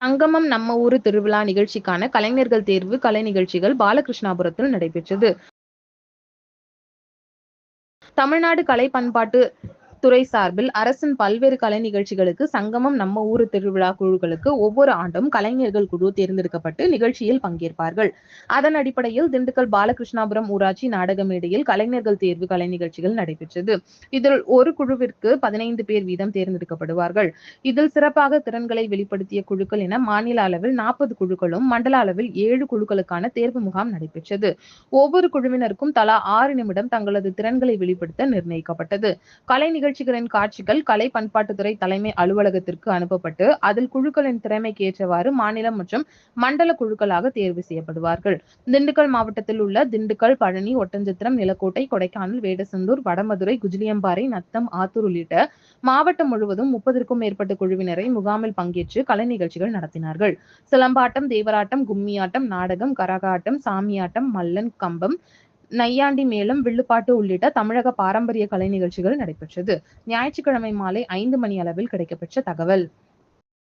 சங்கமம் நம்ம ஊரு திருவிழா நிகழ்ச்சிக்கான கலைஞர்கள் தேர்வு கலை நிகழ்ச்சிகள் பாலகிருஷ்ணாபுரத்தில் நடைபெற்றது. தமிழ்நாடு கலை பண்பாட்டு துறை சார்பில் அரசின் பல்வேறு கலை நிகழ்ச்சிகளுக்கு சங்கமம் நம்ம ஊரு திருவிழா குழுக்களுக்கு ஒவ்வொரு ஆண்டும் கலைஞர்கள் குழு தேர்ந்தெடுக்கப்பட்டு நிகழ்ச்சியில் பங்கேற்பார்கள். அதன் அடிப்படையில் திண்டுக்கல் பாலகிருஷ்ணாபுரம் ஊராட்சி நாடக மேடையில் கலைஞர்கள் தேர்வு கலை நிகழ்ச்சிகள் நடைபெற்றது. இதில் ஒரு குழுவிற்கு 15 பேர் வீதம் தேர்ந்தெடுக்கப்படுவார்கள். இதில் சிறப்பாக திறன்களை வெளிப்படுத்திய குழுக்கள் என மாநில அளவில் 40 குழுக்களும், மண்டல அளவில் 7 குழுக்களுக்கான தேர்வு முகாம் நடைபெற்றது. ஒவ்வொரு குழுவினருக்கும் தலா 6 நிமிடம் தங்களது திறன்களை வெளிப்படுத்த நிர்ணயிக்கப்பட்டது. கலை நிகழ்ச்சிகளின் காட்சிகள் கலை பண்பாட்டுத்துறை தலைமை அலுவலகத்திற்கு அனுப்பப்பட்டு அதில் குழுக்களின் திறமைக்கு ஏற்றவாறு மாநிலம் மற்றும் மண்டல குழுக்களாக தேர்வு செய்யப்படுவார்கள். திண்டுக்கல் மாவட்டத்தில் உள்ள திண்டுக்கல், பழனி, ஒட்டன்சத்திரம், நிலக்கோட்டை, கொடைக்கானல், வேடசந்தூர், வடமதுரை, குஜிலியம்பாறை, நத்தம், ஆத்தூர் உள்ளிட்ட மாவட்டம் முழுவதும் 30க்கும் மேற்பட்ட குழுவினரை முகாமில் பங்கேற்று கலை நிகழ்ச்சிகள் நடத்தினார்கள். சிலம்பாட்டம், தேவராட்டம், கும்மியாட்டம், நாடகம், கரகாட்டம், சாமியாட்டம், மல்லன், கம்பம், நையாண்டி மேளம், வில்லுப்பாட்டு உள்ளிட்ட தமிழக பாரம்பரிய கலை நிகழ்ச்சிகள் நடைபெற்றது. ஞாயிற்றுக்கிழமை மாலை 5 மணி அளவில் கிடைக்கப்பெற்ற தகவல்.